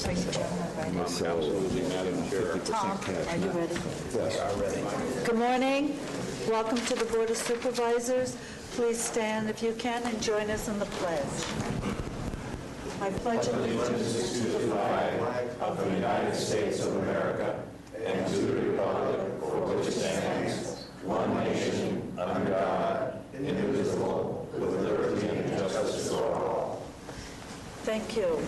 Absolutely, Madam Chair. Tom, are you ready? Yes, we are ready. Good morning. Welcome to the Board of Supervisors. Please stand if you can and join us in the pledge. I pledge allegiance to the flag of the United States of America and to the republic for which it stands, one nation, under God, indivisible, with liberty and justice for all. Thank you.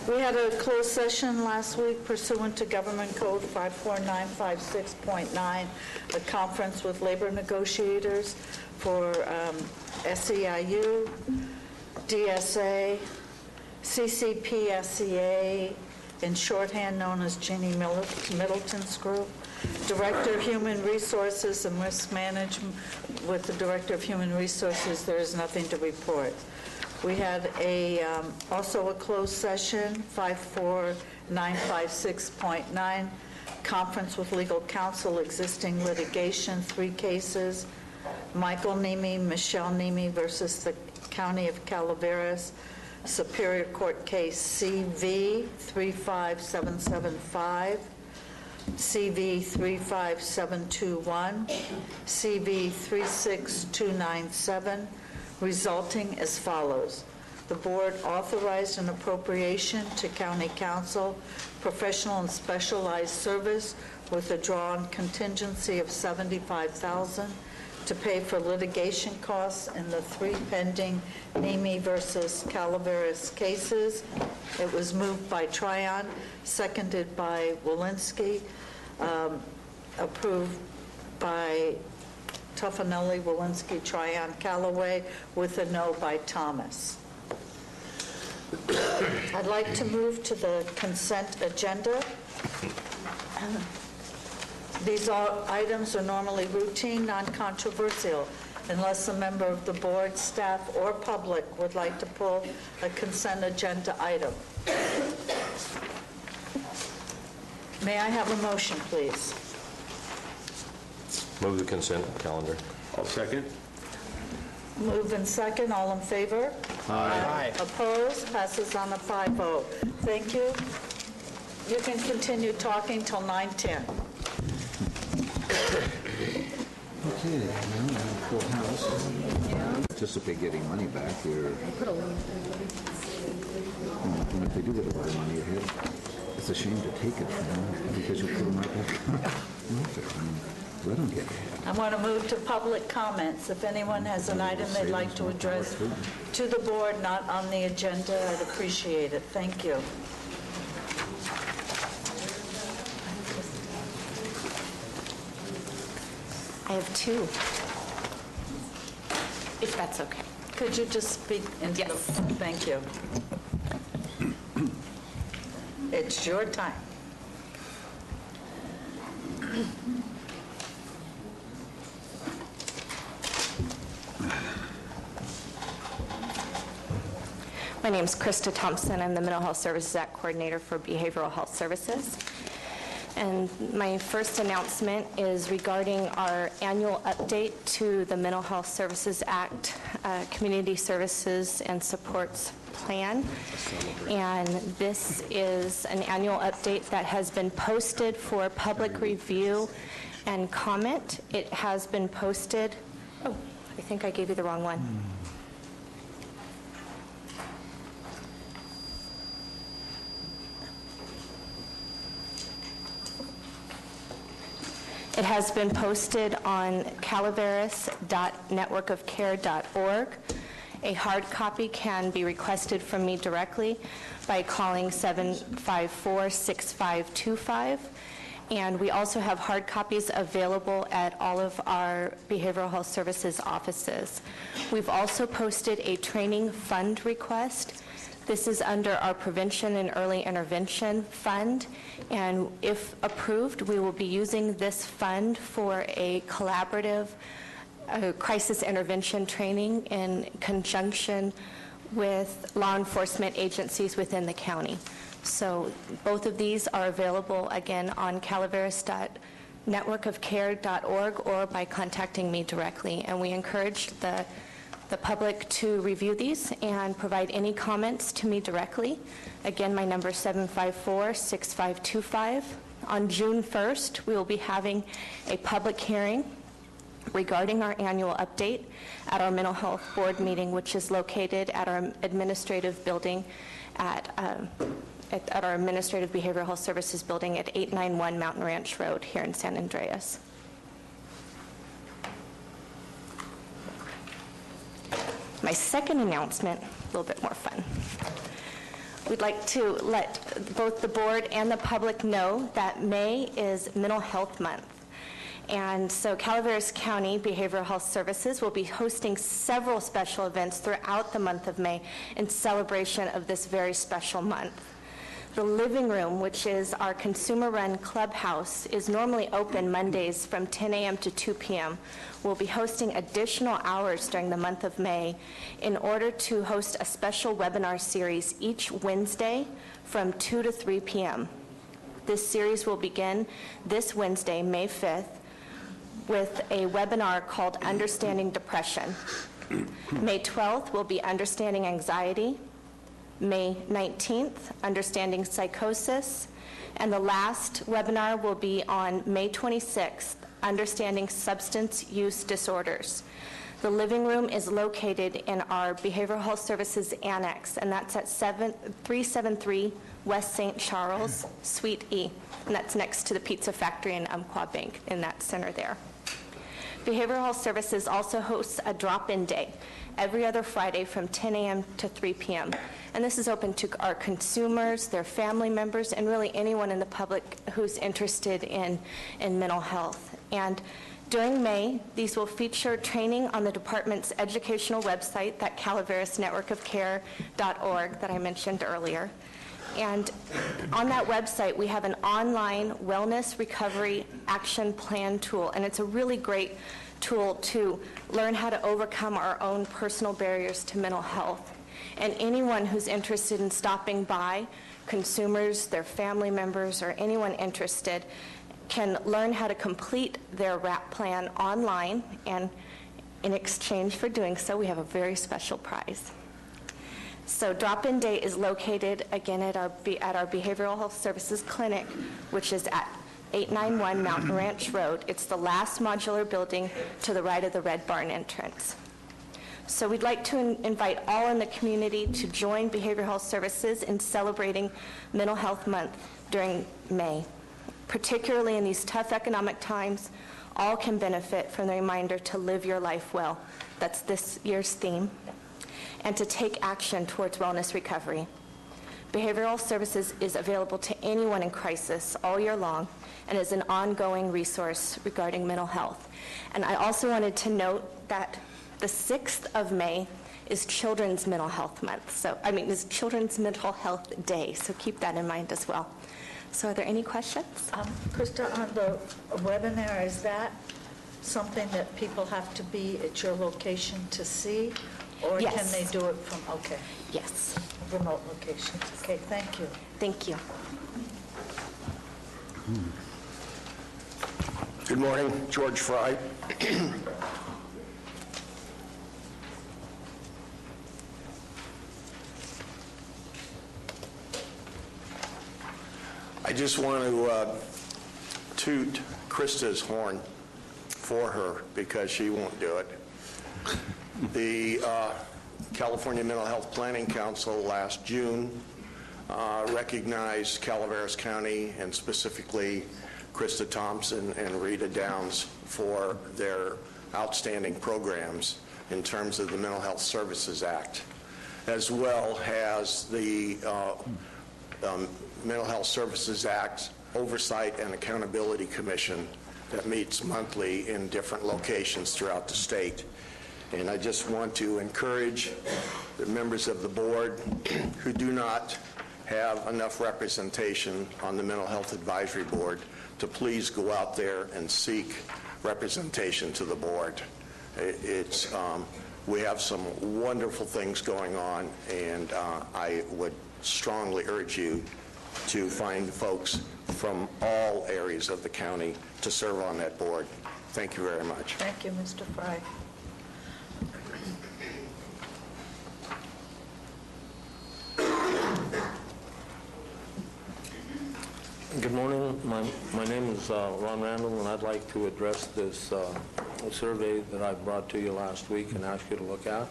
We had a closed session last week pursuant to Government Code 54956.9, a conference with labor negotiators for SEIU, DSA, CCP-SCA, in shorthand known as Ginny Middleton's group, Director of Human Resources and Risk Management. With the Director of Human Resources, there is nothing to report. We had also a closed session, 54956.9, conference with legal counsel, existing litigation, 3 cases, Michael Nemi, Michelle Nemi versus the County of Calaveras, Superior Court Case CV 35775, CV 35721, CV 36297, resulting as follows. The board authorized an appropriation to County Council, professional and specialized service with a drawn contingency of $75,000 to pay for litigation costs in the 3 pending Nemi versus Calaveras cases. It was moved by Tryon, seconded by Walensky, approved by Tuffanelli, Walensky, Tryon, Callaway, with a no by Thomas. I'd like to move to the consent agenda. These items are normally routine, non-controversial, unless a member of the board, staff, or public would like to pull a consent agenda item. May I have a motion, please? Move the consent calendar. I'll second. Move and second. All in favor? Aye. Opposed? Passes on a 5-0. Thank you. You can continue talking till 9:10. Okay, now full house. Anticipate getting money back here. And if they do get a lot of money ahead, it's a shame to take it from them because you put them right back. Let them get ahead. I want to move to public comments. If anyone has an item they'd like to address to the board not on the agenda, I'd appreciate it. Thank you. I have 2, if that's okay. Could you just speak into Yes. Thank you. It's your time. My name is Krista Thompson. I'm the Mental Health Services Act Coordinator for Behavioral Health Services. And my first announcement is regarding our annual update to the Mental Health Services Act Community Services and Supports Plan. And this is an annual update that has been posted for public review and comment. It has been posted. Oh, I think I gave you the wrong one. It has been posted on calaveras.networkofcare.org. A hard copy can be requested from me directly by calling 754-6525. And we also have hard copies available at all of our behavioral health services offices. We've also posted a training fund request. This is under our Prevention and Early Intervention Fund, and if approved, we will be using this fund for a collaborative crisis intervention training in conjunction with law enforcement agencies within the county. So both of these are available, again, on networkofcare.org or by contacting me directly. And we encourage the public to review these and provide any comments to me directly. Again, my number is 754-6525. On June 1st, we will be having a public hearing regarding our annual update at our Mental Health Board meeting, which is located at our administrative building at our Administrative Behavioral Health Services building at 891 Mountain Ranch Road here in San Andreas. My second announcement, a little bit more fun. We'd like to let both the board and the public know that May is Mental Health Month. And so Calaveras County Behavioral Health Services will be hosting several special events throughout the month of May in celebration of this very special month. The Living Room, which is our consumer-run clubhouse, is normally open Mondays from 10 a.m. to 2 p.m. We'll be hosting additional hours during the month of May in order to host a special webinar series each Wednesday from 2 to 3 p.m. This series will begin this Wednesday, May 5th, with a webinar called Understanding Depression. May 12th will be Understanding Anxiety. May 19th, Understanding Psychosis, and the last webinar will be on May 26th, Understanding Substance Use Disorders. The Living Room is located in our Behavioral Health Services Annex, and that's at 373 West St. Charles, Suite E, and that's next to the Pizza Factory in Umpqua Bank in that center there. Behavioral Health Services also hosts a drop-in day every other Friday from 10 a.m. to 3 p.m. And this is open to our consumers, their family members, and really anyone in the public who's interested in mental health. And during May, these will feature training on the department's educational website, that calaverasnetworkofcare.org that I mentioned earlier. And on that website, we have an online wellness recovery action plan tool, and it's a really great tool to learn how to overcome our own personal barriers to mental health. And anyone who's interested in stopping by, consumers, their family members, or anyone interested, can learn how to complete their WRAP plan online, and in exchange for doing so, we have a very special prize. So Drop-In Day is located, again, at our Behavioral Health Services Clinic, which is at 891 Mountain Ranch Road. It's the last modular building to the right of the Red Barn entrance. So we'd like to invite all in the community to join Behavioral Health Services in celebrating Mental Health Month during May. Particularly in these tough economic times, all can benefit from the reminder to live your life well. That's this year's theme. And to take action towards wellness recovery. Behavioral Services is available to anyone in crisis all year long and is an ongoing resource regarding mental health. And I also wanted to note that the 6th of May is Children's Mental Health Month. Is Children's Mental Health Day, so keep that in mind as well. So are there any questions? Krista, on the webinar, is that something that people have to be at your location to see? Or Yes. can they do it from, okay, Yes. remote locations? Okay, thank you. Thank you. Good morning, George Fry. I just want to toot Krista's horn for her because she won't do it. The California Mental Health Planning Council last June recognized Calaveras County and specifically Krista Thompson and Rita Downs for their outstanding programs in terms of the Mental Health Services Act, as well as the Mental Health Services Act Oversight and Accountability Commission that meets monthly in different locations throughout the state. And I just want to encourage the members of the board who do not have enough representation on the Mental Health Advisory Board to please go out there and seek representation to the board. We have some wonderful things going on, and I would strongly urge you to find folks from all areas of the county to serve on that board. Thank you very much. Thank you, Mr. Fry. Good morning. My name is Ron Randall, and I'd like to address this survey that I brought to you last week and ask you to look at.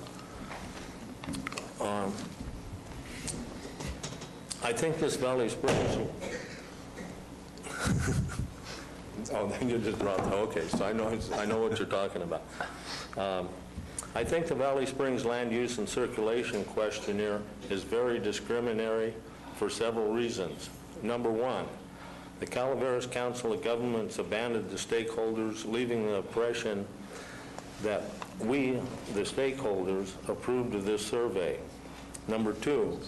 I think this Valley Springs... Oh, then you just brought... Okay, so I know what you're talking about. I think the Valley Springs Land Use and Circulation Questionnaire is very discriminatory for several reasons. Number one, the Calaveras Council of Governments abandoned the stakeholders, leaving the impression that we, the stakeholders, approved of this survey. Number two,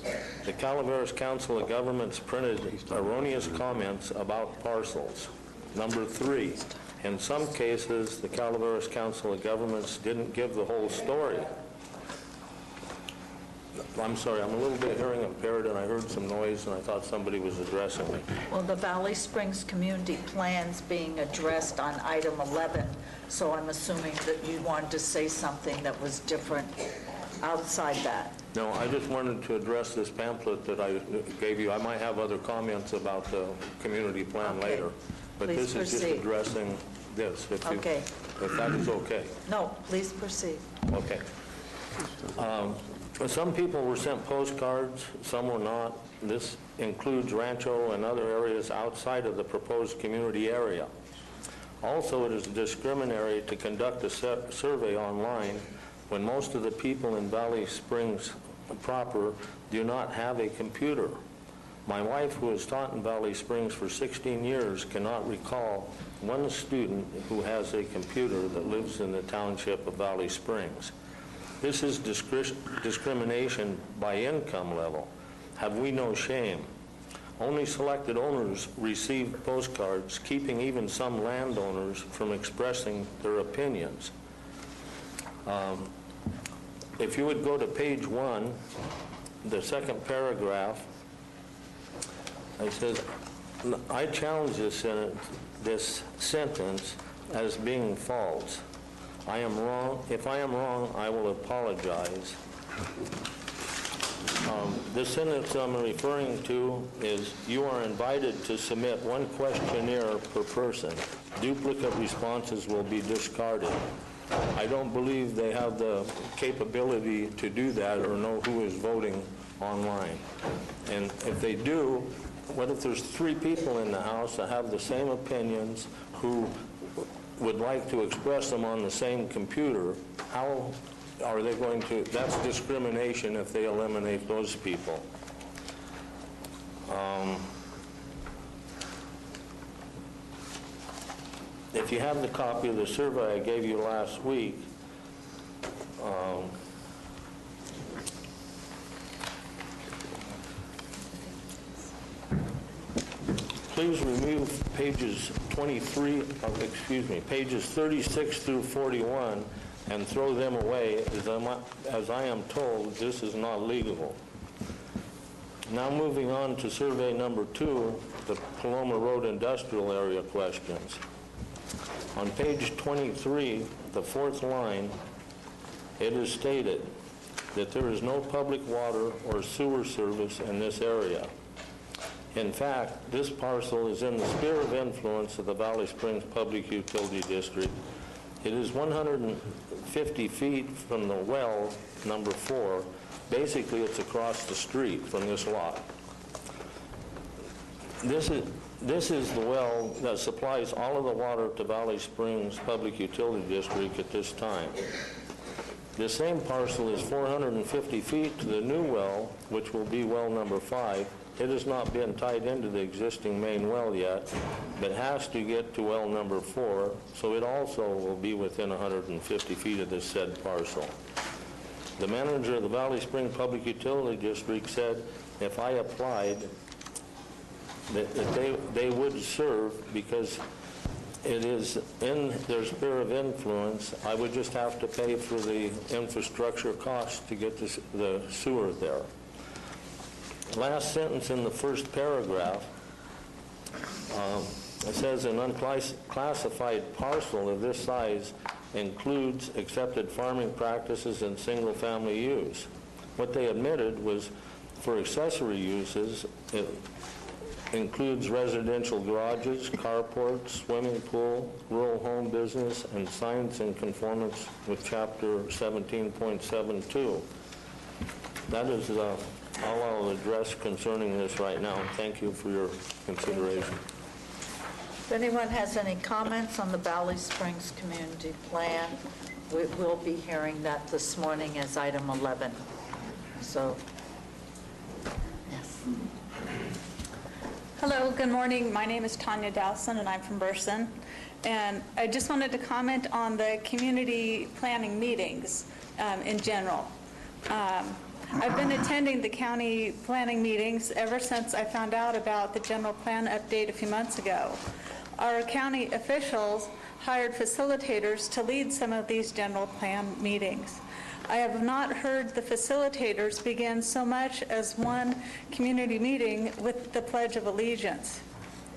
the Calaveras Council of Governments printed erroneous comments about parcels. Number three, in some cases, the Calaveras Council of Governments didn't give the whole story. I'm sorry, I'm a little bit hearing impaired, and I heard some noise, and I thought somebody was addressing me. Well, the Valley Springs community plan's being addressed on item 11, so I'm assuming that you wanted to say something that was different outside that. No, I just wanted to address this pamphlet that I gave you. I might have other comments about the community plan Okay. later, but Please this is just proceed. addressing this, if Okay. that is okay. No, please proceed. Okay. Some people were sent postcards, some were not. This includes Rancho and other areas outside of the proposed community area. Also, it is discriminatory to conduct a survey online when most of the people in Valley Springs proper do not have a computer. My wife, who has taught in Valley Springs for 16 years, cannot recall one student who has a computer that lives in the township of Valley Springs. This is discrimination by income level. Have we no shame? Only selected owners receive postcards, keeping even some landowners from expressing their opinions. If you would go to page 1, the second paragraph, it says, I challenge this sentence as being false. I am wrong. If I am wrong, I will apologize. The sentence I'm referring to is, you are invited to submit one questionnaire per person. Duplicate responses will be discarded. I don't believe they have the capability to do that or know who is voting online. And if they do, what if there's 3 people in the house that have the same opinions who would like to express them on the same computer? How are they going to? That's discrimination if they eliminate those people. If you have the copy of the survey I gave you last week, please remove pages pages 36 through 41 and throw them away, as I am told this is not legal. Now moving on to survey number 2, the Paloma Road Industrial Area questions. On page 23, the 4th line, it is stated that there is no public water or sewer service in this area. In fact, this parcel is in the sphere of influence of the Valley Springs Public Utility District. It is 150 feet from the well, number 4. Basically, it's across the street from this lot. This is the well that supplies all of the water to Valley Springs Public Utility District at this time. This same parcel is 450 feet to the new well, which will be well number 5. It has not been tied into the existing main well yet, but has to get to well number 4, so it also will be within 150 feet of this said parcel. The manager of the Valley Springs Public Utility District said if I applied, that they would serve because it is in their sphere of influence. I would just have to pay for the infrastructure costs to get the sewer there. last sentence in the first paragraph, it says an unclassified parcel of this size includes accepted farming practices and single-family use. What they admitted was for accessory uses, it includes residential garages, carports, swimming pool, rural home business, and signs in conformance with Chapter 17.72. That is all I'll address concerning this right now. Thank you for your consideration. If anyone has any comments on the Valley Springs Community Plan, we will be hearing that this morning as item 11. So, yes. Hello, good morning. My name is Tanya Dowson, and I'm from Burson. And I just wanted to comment on the community planning meetings in general. I've been attending the county planning meetings ever since I found out about the general plan update a few months ago. Our county officials hired facilitators to lead some of these general plan meetings. I have not heard the facilitators begin so much as one community meeting with the Pledge of Allegiance.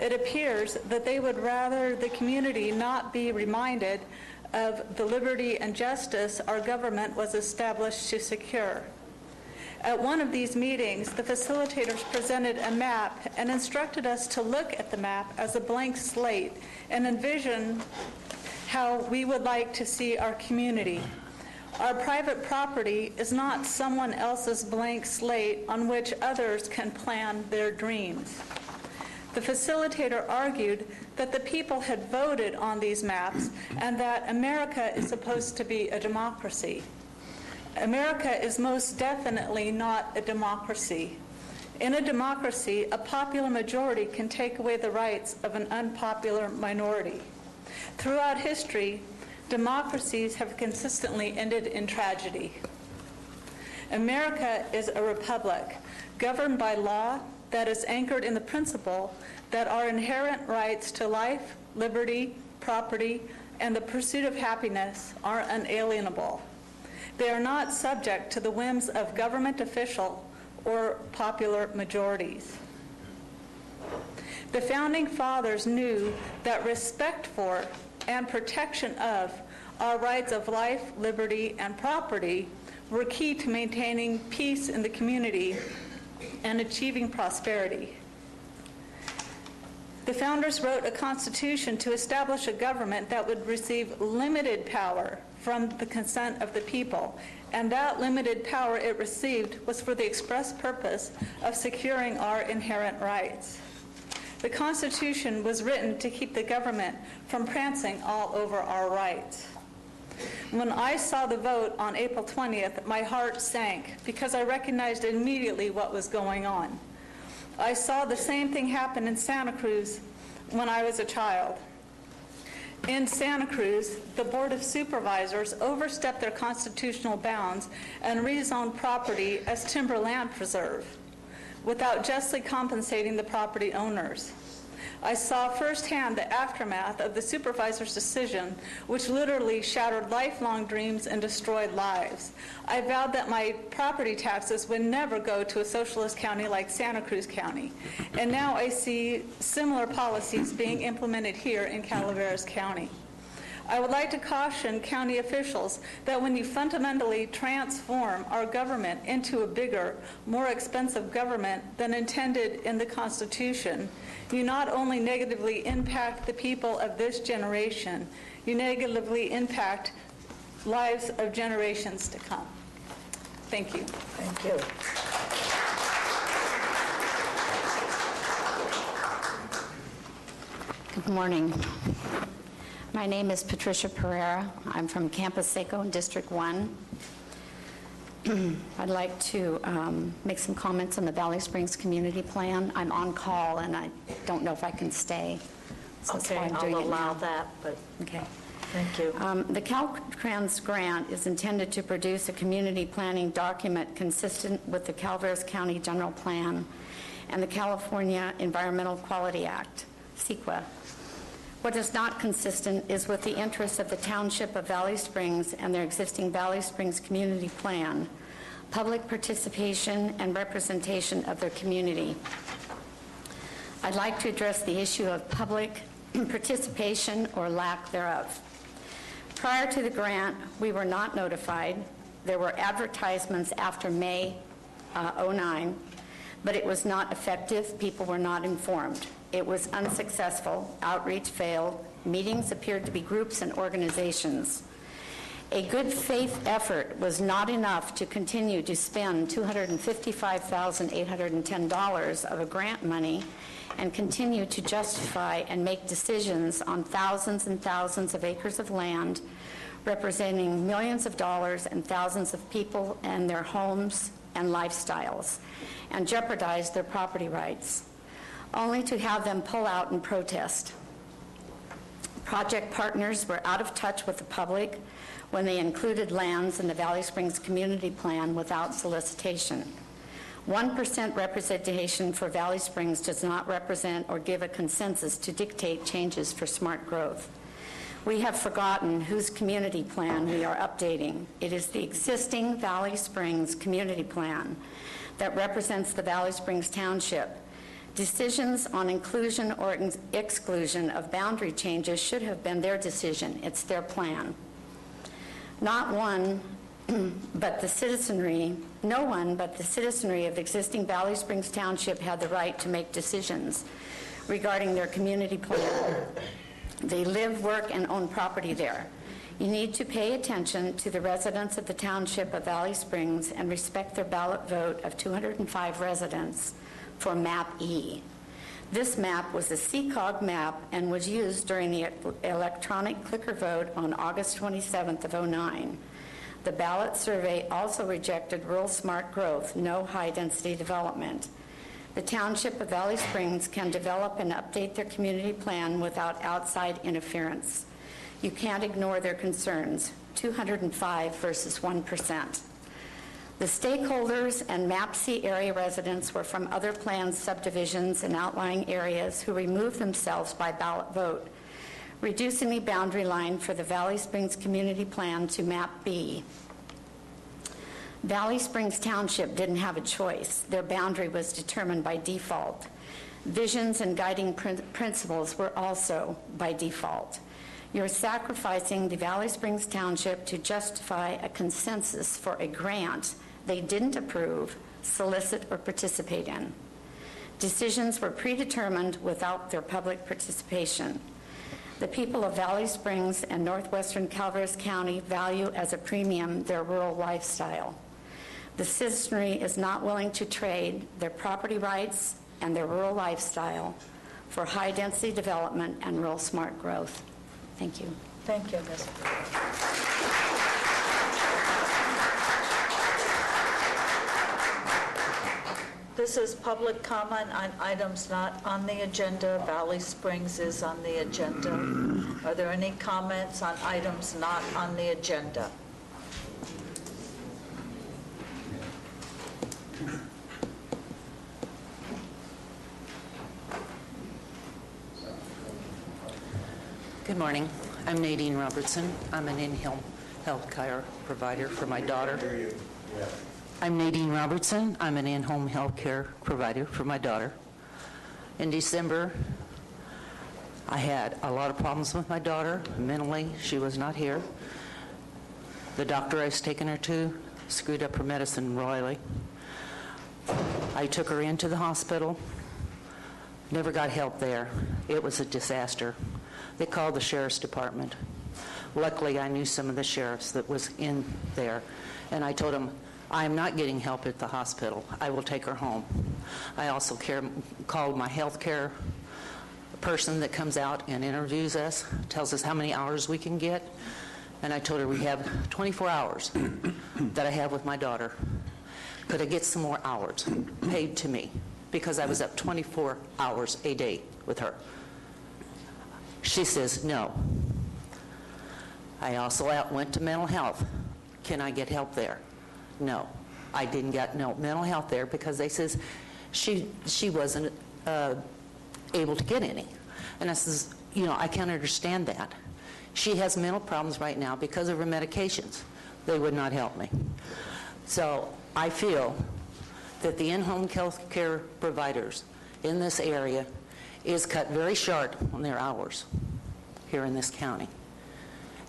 It appears that they would rather the community not be reminded of the liberty and justice our government was established to secure. At one of these meetings, the facilitators presented a map and instructed us to look at the map as a blank slate and envision how we would like to see our community. Our private property is not someone else's blank slate on which others can plan their dreams. The facilitator argued that the people had voted on these maps and that America is supposed to be a democracy. America is most definitely not a democracy. In a democracy, a popular majority can take away the rights of an unpopular minority. Throughout history, democracies have consistently ended in tragedy. America is a republic governed by law that is anchored in the principle that our inherent rights to life, liberty, property, and the pursuit of happiness are unalienable. They are not subject to the whims of government official or popular majorities. The Founding Fathers knew that respect for and protection of our rights of life, liberty, and property were key to maintaining peace in the community and achieving prosperity. The founders wrote a constitution to establish a government that would receive limited power from the consent of the people, and that limited power it received was for the express purpose of securing our inherent rights. The Constitution was written to keep the government from prancing all over our rights. When I saw the vote on April 20th, my heart sank because I recognized immediately what was going on. I saw the same thing happen in Santa Cruz when I was a child. In Santa Cruz, the Board of Supervisors overstepped their constitutional bounds and rezoned property as timber land preserve without justly compensating the property owners. I saw firsthand the aftermath of the supervisor's decision, which literally shattered lifelong dreams and destroyed lives. I vowed that my property taxes would never go to a socialist county like Santa Cruz County. And now I see similar policies being implemented here in Calaveras County. I would like to caution county officials that when you fundamentally transform our government into a bigger, more expensive government than intended in the Constitution, you not only negatively impact the people of this generation, you negatively impact lives of generations to come. Thank you. Thank you. Good morning. My name is Patricia Pereira. I'm from Campus Seco in District 1. I'd like to make some comments on the Valley Springs Community Plan. I'm on call and I don't know if I can stay. So that's Okay, why I'm doing I'll it allow now. that, but Okay. thank you. The Caltrans grant is intended to produce a community planning document consistent with the Calaveras County General Plan and the California Environmental Quality Act, CEQA. What is not consistent is with the interests of the Township of Valley Springs and their existing Valley Springs Community Plan. public participation and representation of their community. I'd like to address the issue of public participation or lack thereof. Prior to the grant, we were not notified. There were advertisements after May 09, but it was not effective. People were not informed. It was unsuccessful. Outreach failed. Meetings appeared to be groups and organizations. A good faith effort was not enough to continue to spend $255,810 of a grant money and continue to justify and make decisions on thousands and thousands of acres of land representing millions of dollars and thousands of people and their homes and lifestyles, and jeopardize their property rights, only to have them pull out and protest. Project partners were out of touch with the public when they included lands in the Valley Springs Community Plan without solicitation. 1% representation for Valley Springs does not represent or give a consensus to dictate changes for smart growth. We have forgotten whose community plan we are updating. It is the existing Valley Springs Community Plan that represents the Valley Springs Township. Decisions on inclusion or exclusion of boundary changes should have been their decision. It's their plan. No one but the citizenry of existing Valley Springs Township had the right to make decisions regarding their community plan. They live, work, and own property there. You need to pay attention to the residents of the Township of Valley Springs and respect their ballot vote of 205 residents for Map E. This map was a CCOG map and was used during the electronic clicker vote on August 27th of 09. The ballot survey also rejected rural smart growth, no high-density development. The Township of Valley Springs can develop and update their community plan without outside interference. You can't ignore their concerns, 205 versus 1%. The stakeholders and Map C area residents were from other planned subdivisions and outlying areas who removed themselves by ballot vote, reducing the boundary line for the Valley Springs Community Plan to Map B. Valley Springs Township didn't have a choice. Their boundary was determined by default. Visions and guiding principles were also by default. You're sacrificing the Valley Springs Township to justify a consensus for a grant they didn't approve, solicit, or participate in. Decisions were predetermined without their public participation. The people of Valley Springs and northwestern Calvert County value as a premium their rural lifestyle. The citizenry is not willing to trade their property rights and their rural lifestyle for high-density development and rural smart growth. Thank you. Thank you, Ms. This is public comment on items not on the agenda. Valley Springs is on the agenda. Are there any comments on items not on the agenda? Good morning. I'm Nadine Robertson. I'm an in-home health care provider for my daughter. I'm Nadine Robertson. I'm an in-home health care provider for my daughter. In December, I had a lot of problems with my daughter. Mentally, she was not here. The doctor I was taking her to screwed up her medicine royally. I took her into the hospital. Never got help there. It was a disaster. They called the sheriff's department. Luckily, I knew some of the sheriffs that was in there, and I told them, I'm not getting help at the hospital. I will take her home. I also called my health care person that comes out and interviews us, tells us how many hours we can get, and I told her we have 24 hours that I have with my daughter. Could I get some more hours paid to me? Because I was up 24 hours a day with her. She says, no. I also went to mental health. Can I get help there? No. I didn't get no mental health there because they says she wasn't able to get any. And I says, you know, I can't understand that. She has mental problems right now because of her medications. They would not help me. So I feel that the in-home health care providers in this area is cut very short on their hours here in this county.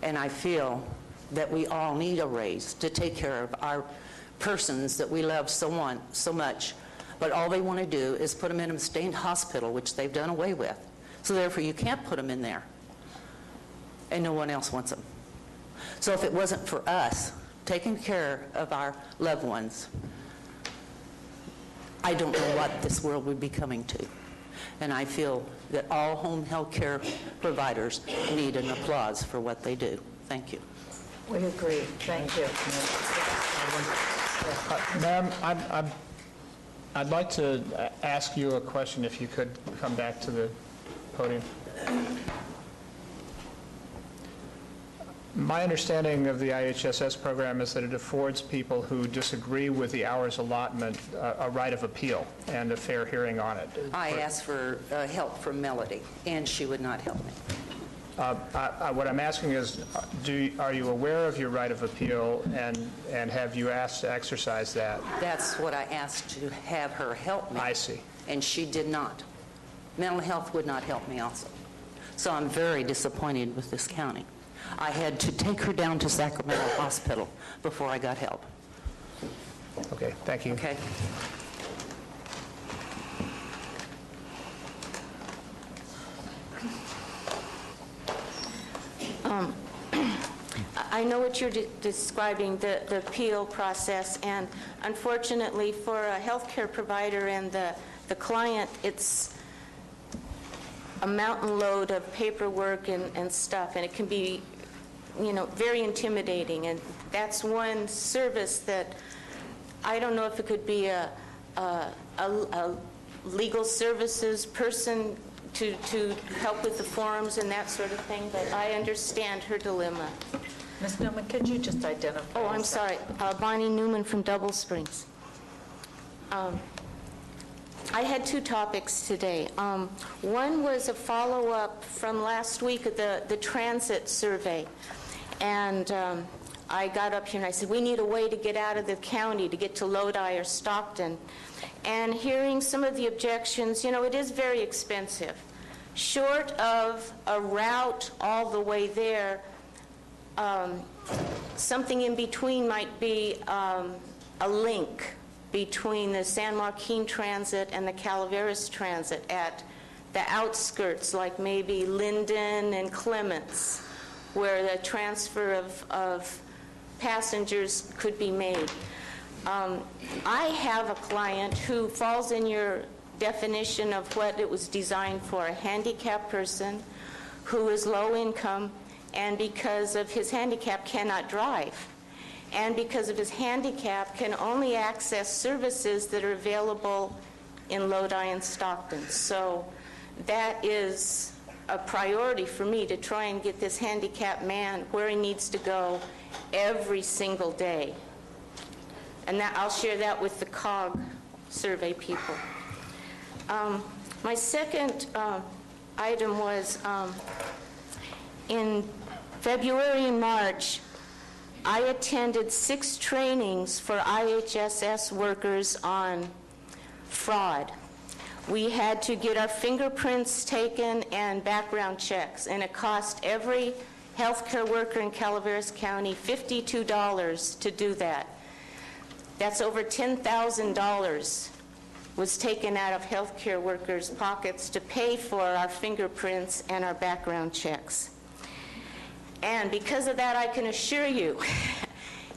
And I feel that we all need a raise to take care of our persons that we love so much, but all they want to do is put them in a state hospital, which they've done away with. So therefore, you can't put them in there, and no one else wants them. So if it wasn't for us taking care of our loved ones, I don't know what this world would be coming to. And I feel that all home health care providers need an applause for what they do. Thank you. We agree. Thank you. Ma'am, I'd like to ask you a question, if you could come back to the podium. My understanding of the IHSS program is that it affords people who disagree with the hours allotment a right of appeal and a fair hearing on it. I asked for help from Melody, and she would not help me. What I'm asking is, are you aware of your right of appeal, and have you asked to exercise that? That's what I asked to have her help me. I see. And she did not. Mental health would not help me also. So I'm very disappointed with this county. I had to take her down to Sacramento Hospital before I got help. Okay, thank you. Okay. I know what you're describing, the appeal process, and unfortunately for a healthcare provider and the client, it's a mountain load of paperwork and stuff, and it can be, very intimidating. And that's one service that I don't know if it could be a legal services person to help with the forms and that sort of thing, but I understand her dilemma. Ms. Newman, could you just identify? Oh, I'm sorry. Bonnie Newman from Double Springs. I had two topics today. One was a follow-up from last week of the transit survey. And I got up here and I said, we need a way to get out of the county to get to Lodi or Stockton. And hearing some of the objections, it is very expensive. Short of a route all the way there, something in between might be a link between the San Joaquin Transit and the Calaveras Transit at the outskirts, like maybe Linden and Clements, where the transfer of passengers could be made. I have a client who falls in your definition of what it was designed for, a handicapped person who is low income and because of his handicap cannot drive. And because of his handicap can only access services that are available in Lodi and Stockton. So that is a priority for me to try and get this handicapped man where he needs to go every single day. And that, I'll share that with the COG survey people. My second item was in February and March, I attended 6 trainings for IHSS workers on fraud. We had to get our fingerprints taken and background checks, and it cost every healthcare worker in Calaveras County $52 to do that. That's over $10,000 was taken out of healthcare workers' pockets to pay for our fingerprints and our background checks. And because of that, I can assure you,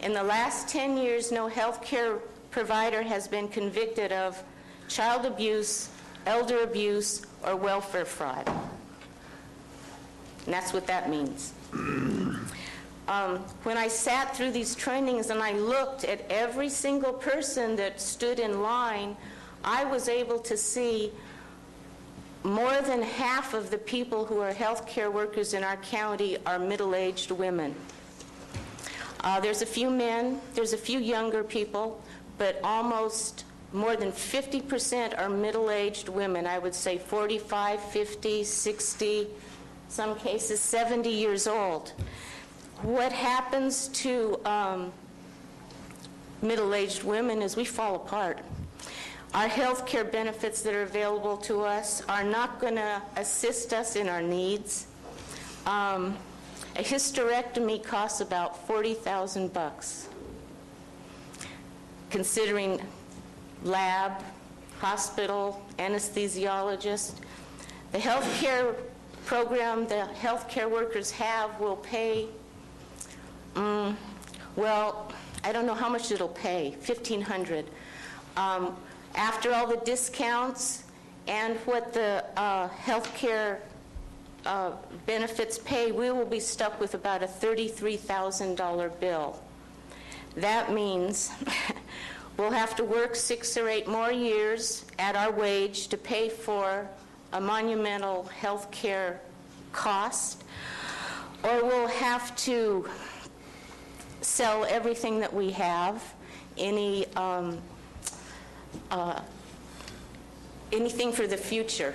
in the last 10 years, no healthcare provider has been convicted of child abuse, elder abuse, or welfare fraud. And that's what that means. When I sat through these trainings and I looked at every single person that stood in line, I was able to see more than half of the people who are healthcare workers in our county are middle-aged women. There's a few men, there's a few younger people, but almost more than 50% are middle-aged women. I would say 45, 50, 60, some cases 70 years old. What happens to middle-aged women is we fall apart. Our health care benefits that are available to us are not going to assist us in our needs. A hysterectomy costs about $40,000, considering lab, hospital, anesthesiologist. The health care program the health care workers have will pay, well, I don't know how much it'll pay, $1,500. After all the discounts and what the health care benefits pay, we will be stuck with about a $33,000 bill. That means we'll have to work 6 or 8 more years at our wage to pay for a monumental health care cost, or we'll have to sell everything that we have, anything for the future.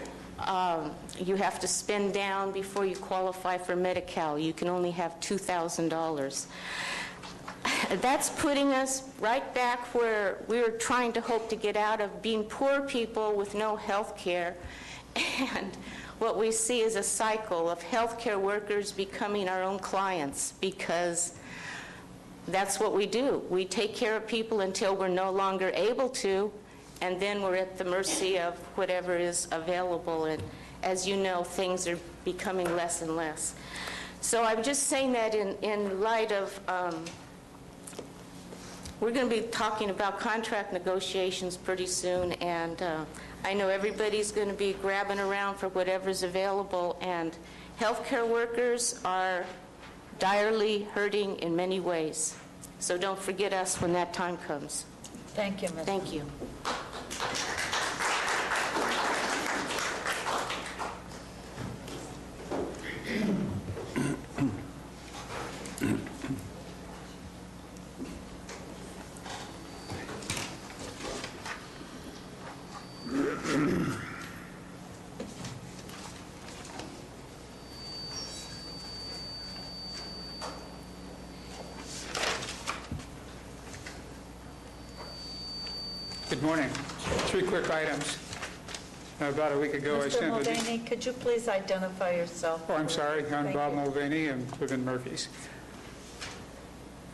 You have to spend down before you qualify for Medi-Cal. You can only have $2,000. That's putting us right back where we were trying to hope to get out of, being poor people with no health care. And what we see is a cycle of healthcare workers becoming our own clients, because that's what we do. We take care of people until we're no longer able to, and then we're at the mercy of whatever is available. And as you know, things are becoming less and less. So I'm just saying that in light of, we're going to be talking about contract negotiations pretty soon, and I know everybody's going to be grabbing around for whatever's available, and healthcare workers are direly hurting in many ways. So don't forget us when that time comes. Thank you, Ms. Thank you. Good morning. 3 quick items. About a week ago, I Mr. sent Mulvaney, could you please identify yourself? Oh, I'm sorry. I'm Thank Bob you. Mulvaney. I live in Murphy's.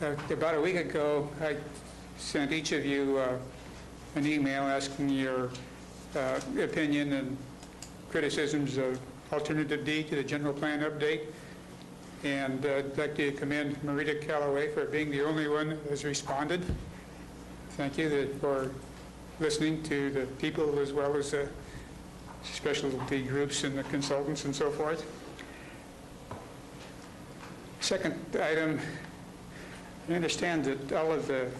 About a week ago, I sent each of you an email asking your opinion and criticisms of Alternative D to the general plan update. And I'd like to commend Marita Calloway for being the only one that has responded. Thank you for listening to the people as well as the specialty groups and the consultants and so forth. Second item, I understand that all of the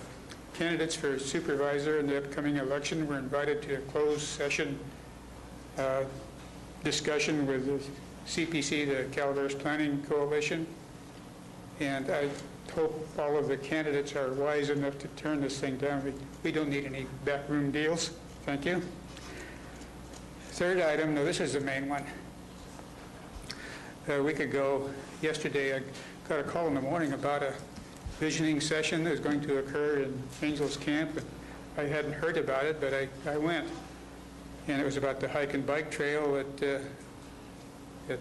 candidates for supervisor in the upcoming election were invited to a closed session discussion with the CPC, the Calaveras Planning Coalition, and I hope all of the candidates are wise enough to turn this thing down. We don't need any backroom deals. Thank you. Third item, no, this is the main one. A week ago, yesterday, I got a call in the morning about a visioning session that was going to occur in Angels Camp. I hadn't heard about it, but I went. And it was about the hike and bike trail that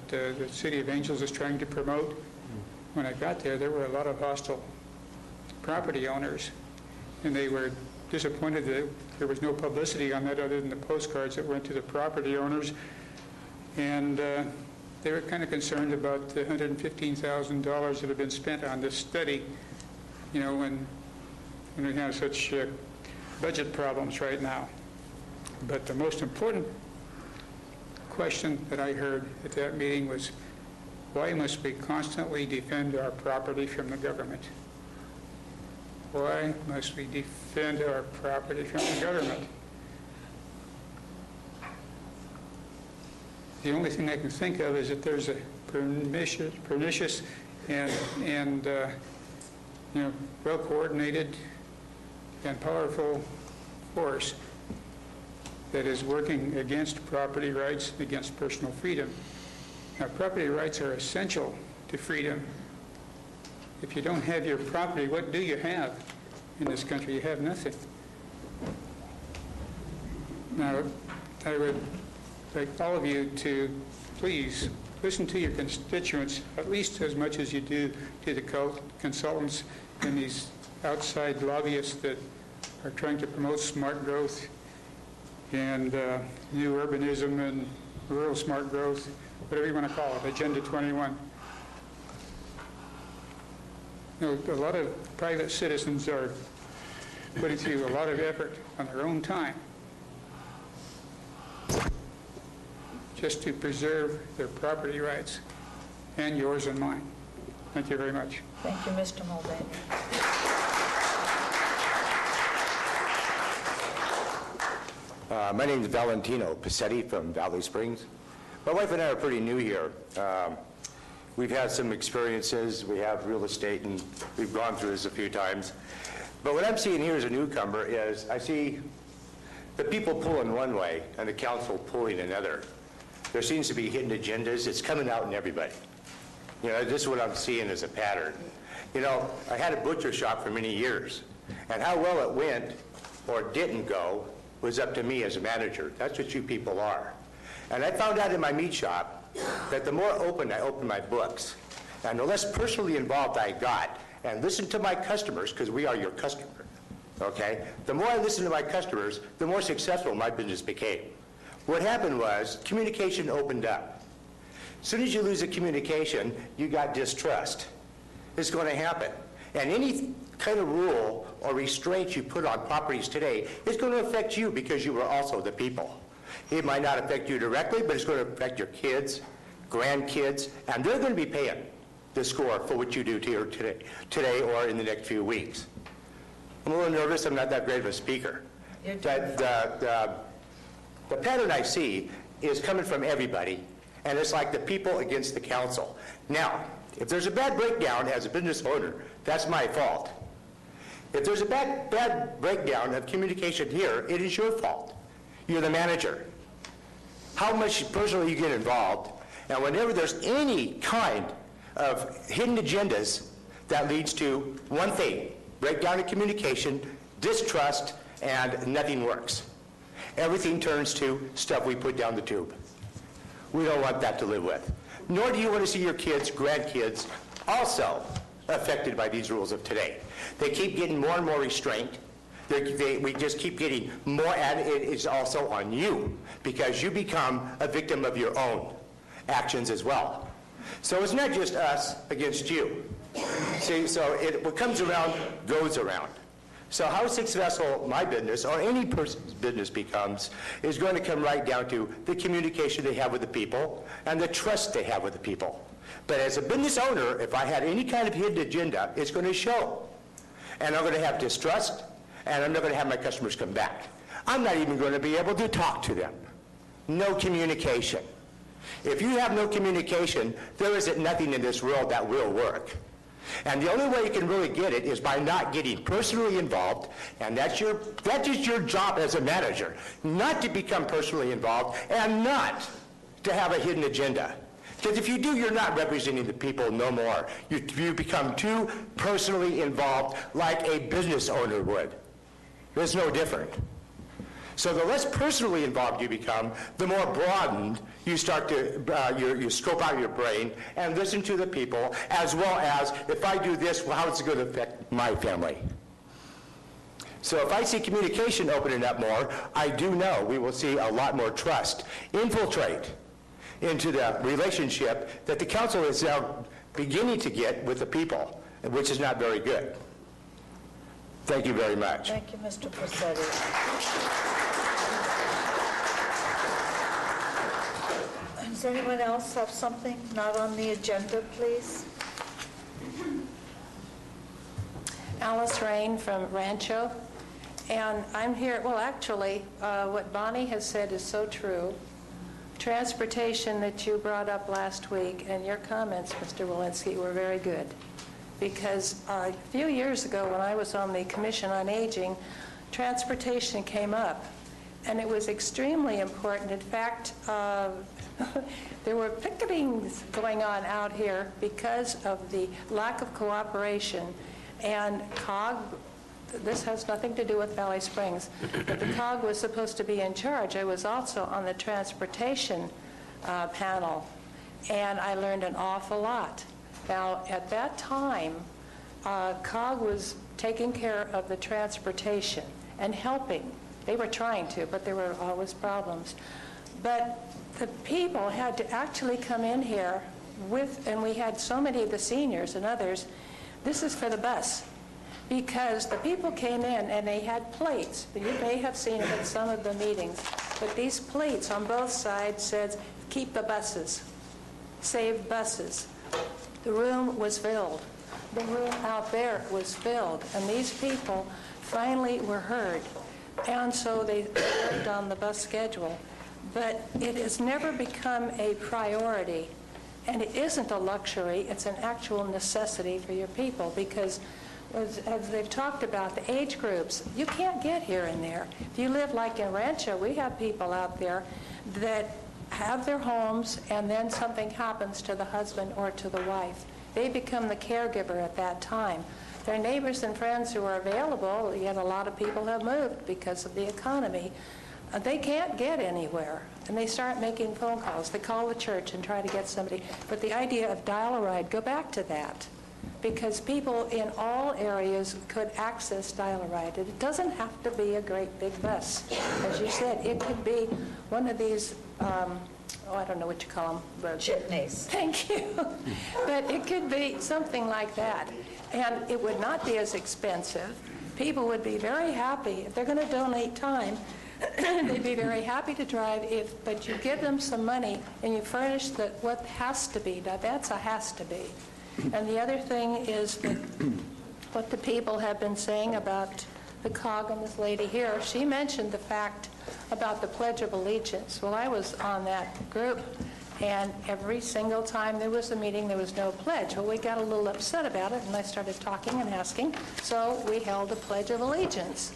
the City of Angels is trying to promote. When I got there were a lot of hostile property owners, and they were disappointed that there was no publicity on that other than the postcards that went to the property owners. And they were kind of concerned about the $115,000 that have been spent on this study, you know, when we have such budget problems right now. But the most important question that I heard at that meeting was, why must we constantly defend our property from the government? Why must we defend our property from the government? The only thing I can think of is that there's a pernicious and you know, well-coordinated and powerful force that is working against property rights, against personal freedom. Now, property rights are essential to freedom. If you don't have your property, what do you have? in this country. You have nothing. Now, I would like all of you to please listen to your constituents at least as much as you do to the consultants and these outside lobbyists that are trying to promote smart growth and new urbanism and rural smart growth, whatever you want to call it, Agenda 21. You know, a lot of private citizens are putting through a lot of effort on their own time just to preserve their property rights, and yours and mine. Thank you very much. Thank you, Mr. Mulvaney. My name is Valentino Passetti from Valley Springs. My wife and I are pretty new here. We've had some experiences. We have real estate, and we've gone through this a few times. But what I'm seeing here as a newcomer is I see the people pulling one way and the council pulling another. There seems to be hidden agendas. It's coming out in everybody. You know, this is what I'm seeing as a pattern. You know, I had a butcher shop for many years, and how well it went or didn't go was up to me as a manager. That's what you people are. And I found out in my meat shop that the more open I opened my books, and the less personally involved I got, and listened to my customers, because we are your customer, okay? The more I listened to my customers, the more successful my business became. What happened was communication opened up. As soon as you lose a communication, you got distrust. It's going to happen. And any kind of rule or restraint you put on properties today is going to affect you because you are also the people. It might not affect you directly, but it's going to affect your kids, grandkids, and they're going to be paying the score for what you do here today or in the next few weeks. I'm a little nervous. I'm not that great of a speaker. The pattern I see is coming from everybody, and it's like the people against the council. Now, if there's a bad breakdown as a business owner, that's my fault. If there's a bad breakdown of communication here, it is your fault. You're the manager. How much personally you get involved, and whenever there's any kind of hidden agendas, that leads to one thing: breakdown of communication, distrust, and nothing works. Everything turns to stuff we put down the tube. We don't want that to live with. Nor do you want to see your kids, grandkids, also affected by these rules of today. They keep getting more and more restraint. We just keep getting more, and it is also on you, because you become a victim of your own actions as well. So it's not just us against you. See, so what comes around goes around. So how successful my business or any person's business becomes is going to come right down to the communication they have with the people and the trust they have with the people. But as a business owner, if I had any kind of hidden agenda, it's going to show. And I'm going to have distrust, and I'm not going to have my customers come back. I'm not even going to be able to talk to them. No communication. If you have no communication, there isn't nothing in this world that will work. And the only way you can really get it is by not getting personally involved, and that is your job as a manager, not to become personally involved and not to have a hidden agenda. Because if you do, you're not representing the people no more. You become too personally involved like a business owner would. It's no different. So the less personally involved you become, the more broadened you start to, you scope out your brain and listen to the people, as well as, if I do this, well, how is it going to affect my family? So if I see communication opening up more, I do know we will see a lot more trust infiltrate into the relationship that the council is now beginning to get with the people, which is not very good. Thank you very much. Thank you, Mr. Passetti. Does anyone else have something not on the agenda, please? Alice Rain from Rancho, and I'm here, well, actually, what Bonnie has said is so true. Transportation that you brought up last week, and your comments, Mr. Walensky, were very good. Because a few years ago, when I was on the Commission on Aging, transportation came up, and it was extremely important. In fact, there were picketings going on out here because of the lack of cooperation, and COG this has nothing to do with Valley Springs, but the COG was supposed to be in charge. I was also on the transportation panel, and I learned an awful lot. Now, at that time, COG was taking care of the transportation and helping. They were trying to, but there were always problems. But the people had to actually come in here with, and we had so many of the seniors and others, this is for the bus. Because the people came in and they had plates. You may have seen them at some of the meetings. But these plates on both sides said, keep the buses, save buses. The room was filled. The room out there was filled. And these people finally were heard. And so they worked on the bus schedule. But it has never become a priority. And it isn't a luxury. It's an actual necessity for your people because as they've talked about, the age groups, you can't get here and there. If you live like in Rancho, we have people out there that have their homes and then something happens to the husband or to the wife. They become the caregiver at that time. Their neighbors and friends who are available, yet a lot of people have moved because of the economy. They can't get anywhere, and they start making phone calls. They call the church and try to get somebody. But the idea of dial-a-ride, go back to that. Because people in all areas could access dial-a-ride. It doesn't have to be a great big bus. As you said, it could be one of these, I don't know what you call them. Jitneys. Thank you. But it could be something like that. And it would not be as expensive. People would be very happy. If they're going to donate time, they'd be very happy to drive, but you give them some money and you furnish what has to be. Now, that's a has to be. And the other thing is that what the people have been saying about the COG and this lady here, she mentioned the fact about the Pledge of Allegiance. Well, I was on that group, and every single time there was a meeting, there was no pledge. Well, we got a little upset about it, and I started talking and asking, so we held a Pledge of Allegiance.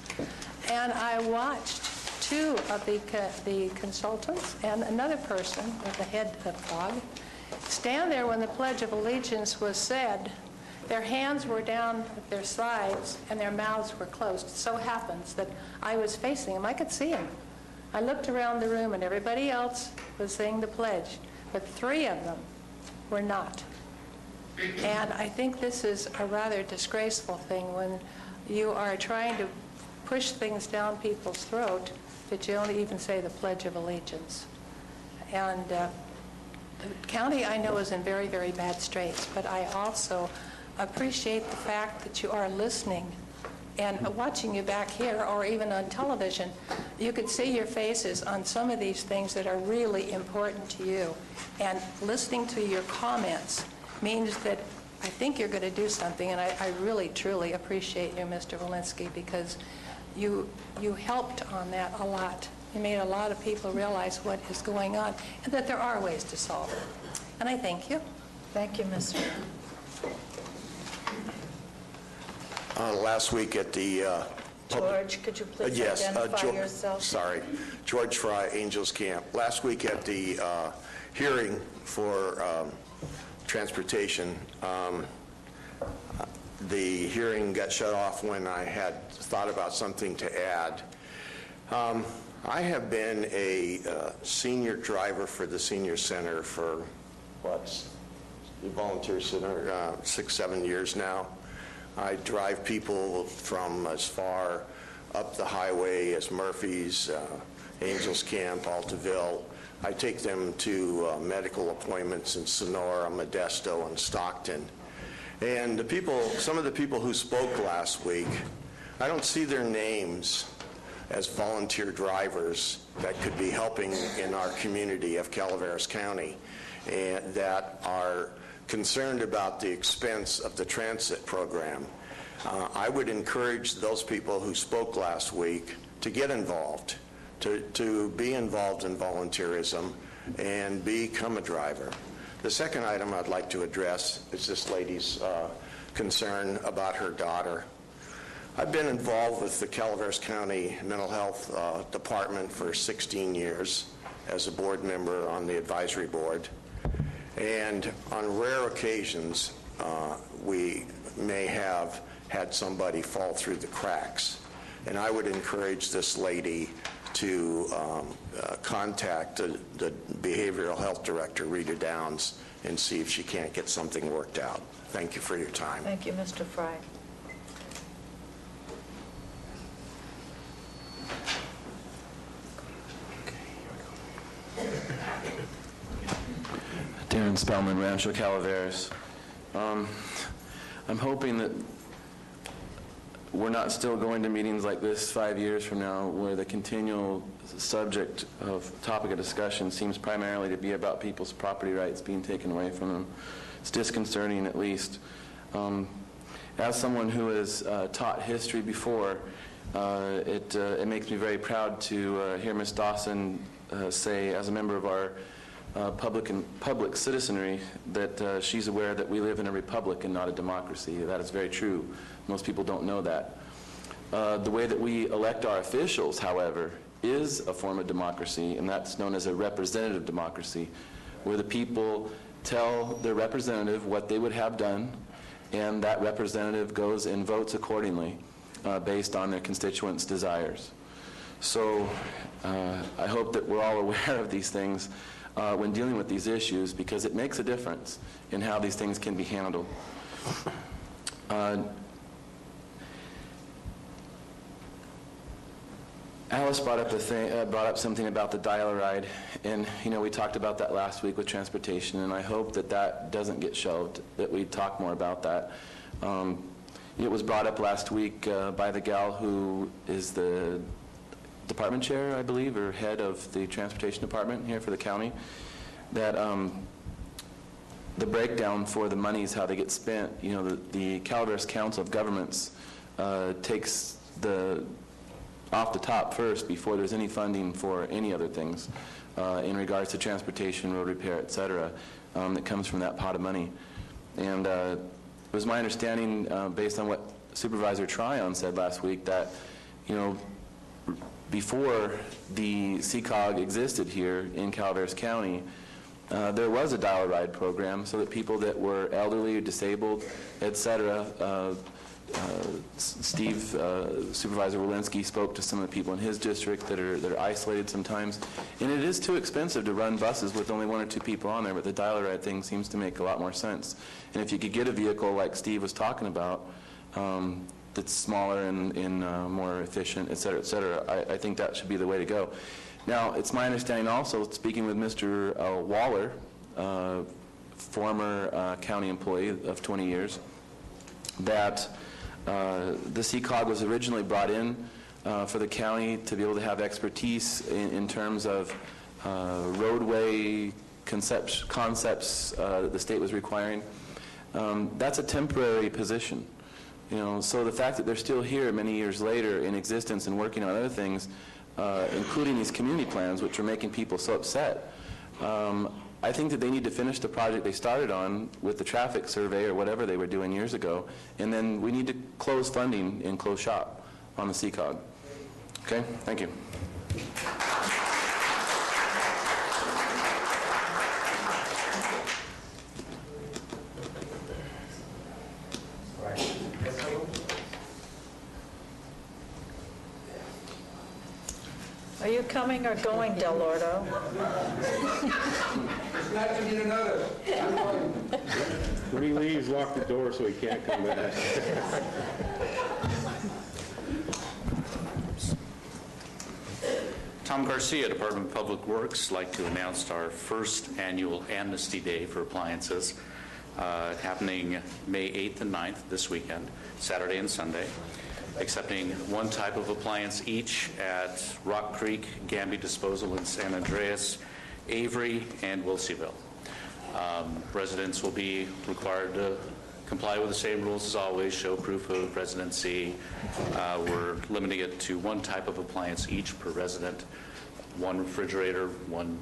And I watched two of the consultants and another person, the head of COG, stand there when the Pledge of Allegiance was said. Their hands were down at their sides and their mouths were closed. It so happens that I was facing them. I could see them. I looked around the room and everybody else was saying the pledge, but three of them were not. And I think this is a rather disgraceful thing when you are trying to push things down people's throat that you don't even say the Pledge of Allegiance. And the county, I know, is in very, very bad straits, but I also appreciate the fact that you are listening. And watching you back here or even on television, you could see your faces on some of these things that are really important to you. And listening to your comments means that I think you're going to do something, and I really, truly appreciate you, Mr. Walensky, because you helped on that a lot. You made a lot of people realize what is going on and that there are ways to solve it. And I thank you. Thank you, Ms. Last week at the... George, could you please identify yourself? Sorry. George Fry, Angels Camp. Last week at the hearing for transportation, the hearing got shut off when I had thought about something to add. I have been a senior driver for the senior center for, the volunteer center, 6-7 years now. I drive people from as far up the highway as Murphy's, Angels Camp, Altaville. I take them to medical appointments in Sonora, Modesto, and Stockton. And the people, some of the people who spoke last week, I don't see their names as volunteer drivers that could be helping in our community of Calaveras County and that are concerned about the expense of the transit program. I would encourage those people who spoke last week to get involved, to be involved in volunteerism and become a driver. The second item I'd like to address is this lady's concern about her daughter. I've been involved with the Calaveras County Mental Health Department for 16 years as a board member on the advisory board. And on rare occasions, we may have had somebody fall through the cracks. And I would encourage this lady to contact the behavioral health director, Rita Downs, and see if she can't get something worked out. Thank you for your time. Thank you, Mr. Fry. Darren Spellman, Rancho Calaveras. I'm hoping that we're not still going to meetings like this 5 years from now where the continual topic of discussion seems primarily to be about people's property rights being taken away from them. It's disconcerting, at least. As someone who has taught history before, it makes me very proud to hear Ms. Dawson say, as a member of our public citizenry, that she's aware that we live in a republic and not a democracy. That is very true. Most people don't know that. The way that we elect our officials, however, is a form of democracy, and that's known as a representative democracy, where the people tell their representative what they would have done, and that representative goes and votes accordingly based on their constituents' desires. So I hope that we're all aware of these things when dealing with these issues, because it makes a difference in how these things can be handled. Alice brought up something about the dial-a-ride, and we talked about that last week with transportation, and I hope that that doesn't get shelved, that we talk more about that. It was brought up last week by the gal who is the department chair, I believe, or head of the transportation department here for the county, that the breakdown for the monies, how they get spent, the Calaveras Council of Governments takes off the top first before there's any funding for any other things in regards to transportation, road repair, et cetera, that comes from that pot of money. And it was my understanding, based on what Supervisor Tryon said last week, that before the CCOG existed here in Calaveras County, there was a dial-a-ride program so that people that were elderly or disabled, et cetera, Supervisor Walensky spoke to some of the people in his district that are isolated sometimes, and it is too expensive to run buses with only 1 or 2 people on there, but the dial-a-ride thing seems to make a lot more sense. And if you could get a vehicle like Steve was talking about, that's smaller and more efficient, et cetera, I think that should be the way to go. Now, it's my understanding also, speaking with Mr. Waller, former county employee of 20 years, that the CCOG was originally brought in for the county to be able to have expertise in terms of roadway concepts that the state was requiring. That's a temporary position. So the fact that they're still here many years later in existence and working on other things, including these community plans, which are making people so upset, I think that they need to finish the project they started on with the traffic survey or whatever they were doing years ago, and then we need to close funding and close shop on the CCOG. Okay? Thank you. Are you coming or going, Del Ordo? It's not to get another. When he leaves, lock the door so he can't come back. Tom Garcia, Department of Public Works, like to announce our first annual Amnesty Day for appliances, happening May 8th and 9th this weekend, Saturday and Sunday, accepting 1 type of appliance each at Rock Creek, Gamby Disposal in San Andreas, Avery, and Wilseyville. Residents will be required to comply with the same rules as always, show proof of residency. We're limiting it to 1 type of appliance each per resident, 1 refrigerator, 1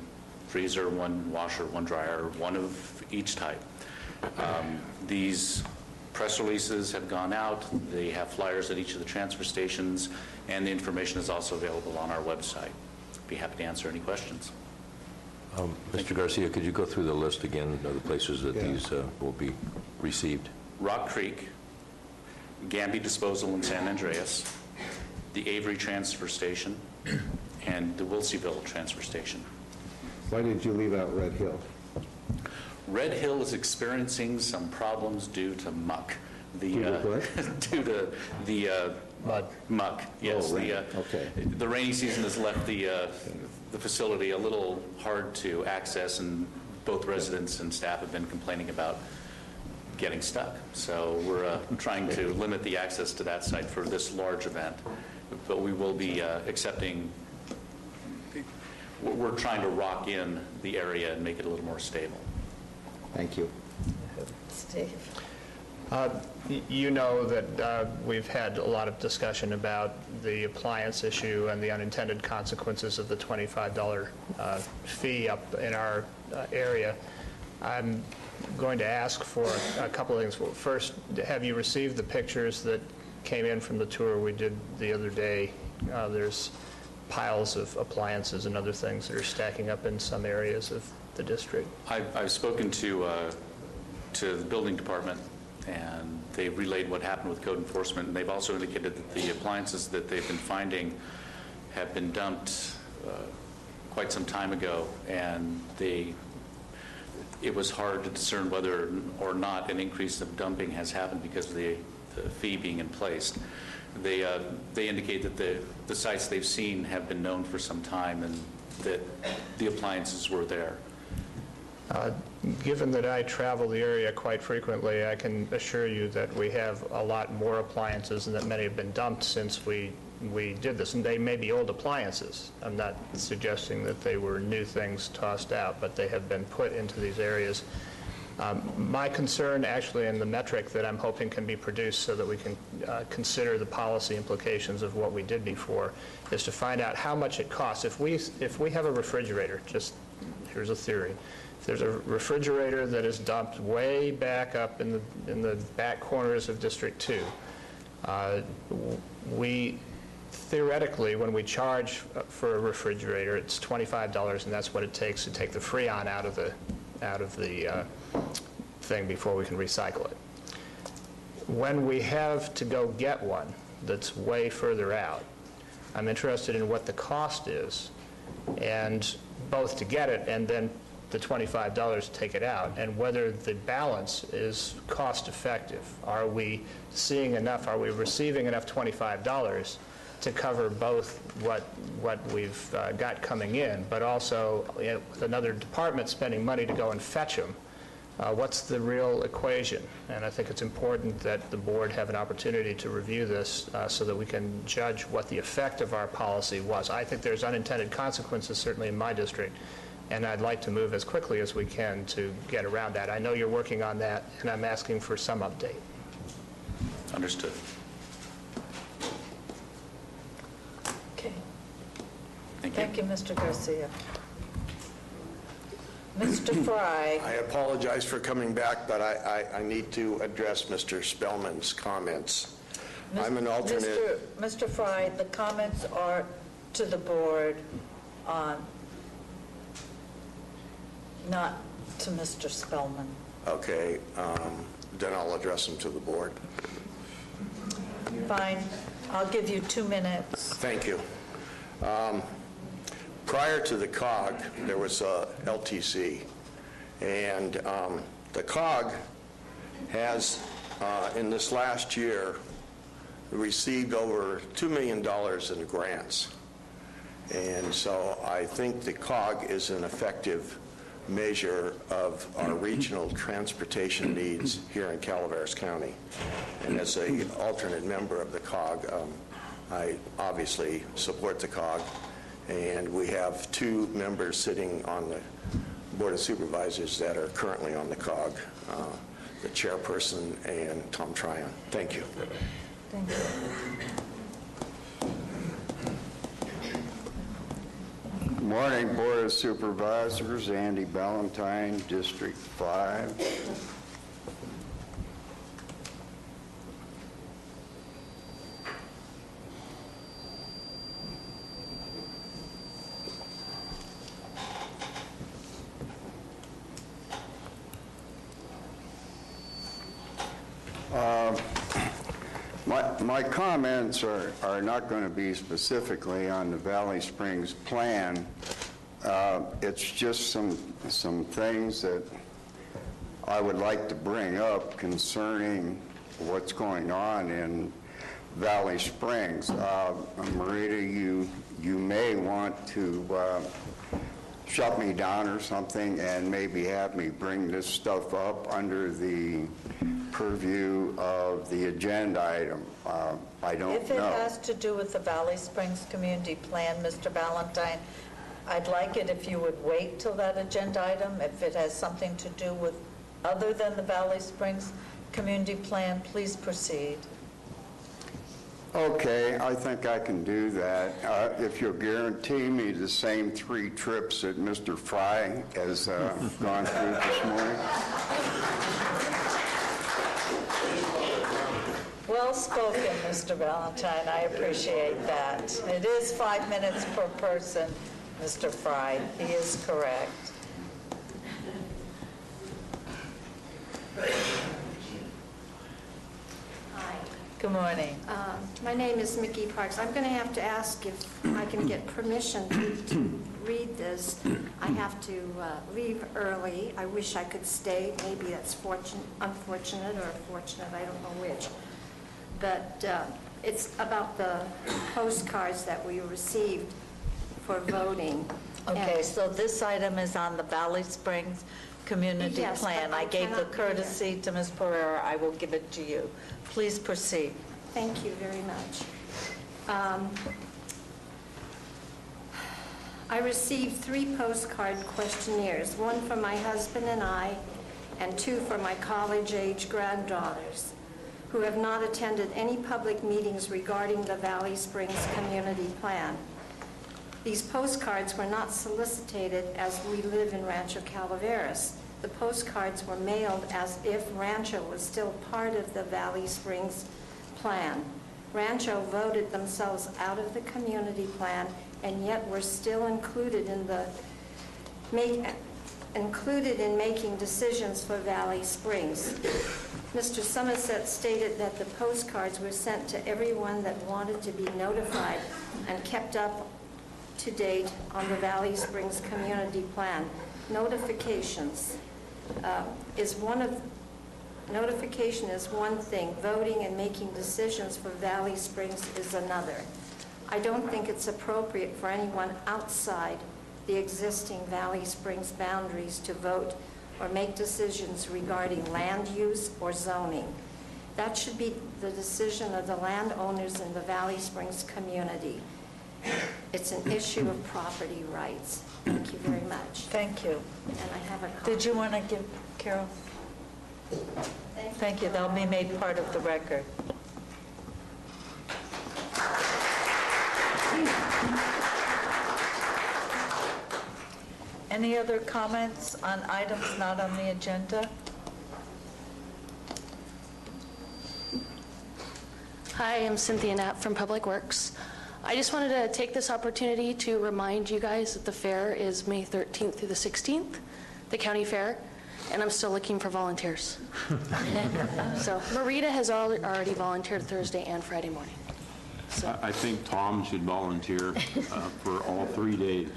freezer, 1 washer, 1 dryer, 1 of each type. These press releases have gone out. They have flyers at each of the transfer stations, and the information is also available on our website. Be happy to answer any questions. Mr. Garcia, could you go through the list again of the places that these will be received? Rock Creek, Gamby Disposal in San Andreas, the Avery Transfer Station, and the Wilseyville Transfer Station. Why did you leave out Red Hill? Red Hill is experiencing some problems due to muck. Due to what? Due to the muck. Yes. Oh, right. Okay. The rainy season has left the facility a little hard to access, and both residents and staff have been complaining about getting stuck. So we're trying to limit the access to that site for this large event, but we will be accepting. We're trying to rock in the area and make it a little more stable. Thank you. Steve? You know that we've had a lot of discussion about the appliance issue and the unintended consequences of the $25 fee up in our area. I'm going to ask for a couple of things. Well, first, have you received the pictures that came in from the tour we did the other day? There's piles of appliances and other things that are stacking up in some areas of the district. I've spoken to the building department, and they relayed what happened with code enforcement, and they've also indicated that the appliances that they've been finding have been dumped quite some time ago, and it was hard to discern whether or not an increase of dumping has happened because of the fee being in place. They indicate that the sites they've seen have been known for some time and that the appliances were there. Given that I travel the area quite frequently, I can assure you that we have a lot more appliances and that many have been dumped since we did this. And they may be old appliances. I'm not suggesting that they were new things tossed out, but they have been put into these areas. My concern, actually, and the metric that I'm hoping can be produced so that we can consider the policy implications of what we did before, is to find out how much it costs. If we have a refrigerator, just here's a theory. If there's a refrigerator that is dumped way back up in the back corners of District 2, we theoretically, when we charge for a refrigerator, it's $25, and that's what it takes to take the Freon out of the thing before we can recycle it. When we have to go get one that's way further out, I'm interested in what the cost is, and both to get it and then the $25 to take it out, and whether the balance is cost effective. Are we seeing enough, are we receiving enough $25 to cover both what we've got coming in, but also with another department spending money to go and fetch them? What's the real equation? And I think it's important that the board have an opportunity to review this so that we can judge what the effect of our policy was. I think there's unintended consequences, certainly in my district, and I'd like to move as quickly as we can to get around that. I know you're working on that, and I'm asking for some update. Understood. Okay. Thank you. Mr. Garcia. Mr. Fry. I apologize for coming back, but I need to address Mr. Spellman's comments. I'm an alternate. Mr. Fry, the comments are to the board, not to Mr. Spellman. Okay, then I'll address them to the board. Fine. I'll give you 2 minutes. Thank you. Prior to the COG, there was a LTC, and the COG has, in this last year, received over $2 million in grants. And so I think the COG is an effective measure of our regional transportation needs here in Calaveras County. And as an alternate member of the COG, I obviously support the COG. And we have 2 members sitting on the Board of Supervisors that are currently on the COG, the chairperson and Tom Tryon. Thank you. Thank you. Good morning, Board of Supervisors. Andy Ballantyne, District 5. My comments are not going to be specifically on the Valley Springs plan. It's just some things that I would like to bring up concerning what's going on in Valley Springs. Marita, you may want to shut me down or something and maybe have me bring this stuff up under the purview of the agenda item. I don't know. If it has to do with the Valley Springs Community Plan, Mr. Valentine, I'd like it if you would wait till that agenda item. If it has something to do with other than the Valley Springs Community Plan, please proceed. Okay, I think I can do that. If you'll guarantee me the same 3 trips that Mr. Fry has gone through this morning. Well spoken, Mr. Valentine. I appreciate that. It is 5 minutes per person, Mr. Fry. He is correct. Good morning. My name is Mickey Parks. I'm going to have to ask if I can get permission to read this. I have to leave early. I wish I could stay. Maybe that's unfortunate or fortunate. I don't know which. But it's about the postcards that we received for voting. Okay, so this item is on the Valley Springs Community Yes, Plan. but I I gave the cannot be there. courtesy to Ms. Pereira. I will give it to you. Please proceed. Thank you very much. I received 3 postcard questionnaires, one for my husband and I, and 2 for my college-age granddaughters, who have not attended any public meetings regarding the Valley Springs Community Plan. These postcards were not solicited as we live in Rancho Calaveras. The postcards were mailed as if Rancho was still part of the Valley Springs plan. Rancho voted themselves out of the community plan, and yet were still included in making decisions for Valley Springs. Mr. Somerset stated that the postcards were sent to everyone that wanted to be notified and kept up to date on the Valley Springs Community Plan. Notification is one thing. Voting and making decisions for Valley Springs is another. I don't think it's appropriate for anyone outside the existing Valley Springs boundaries to vote or make decisions regarding land use or zoning. That should be the decision of the landowners in the Valley Springs community. It's an issue of property rights. Thank you very much. Thank you. And I have a comment. Did you want to give Carol? Thank you. That'll be made part of the record. Any other comments on items not on the agenda? Hi, I'm Cynthia Knapp from Public Works. I just wanted to take this opportunity to remind you guys that the fair is May 13th through the 16th, the county fair, and I'm still looking for volunteers. So Marita has already volunteered Thursday and Friday morning. So. I think Tom should volunteer for all 3 days.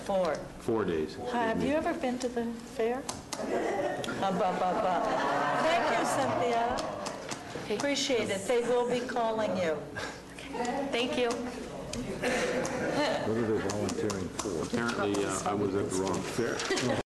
4. 4 days. Have you ever been to the fair? Thank you, Cynthia. Okay. Appreciate it. They will be calling you. Thank you. What are they volunteering for? Apparently, I was at the wrong fair.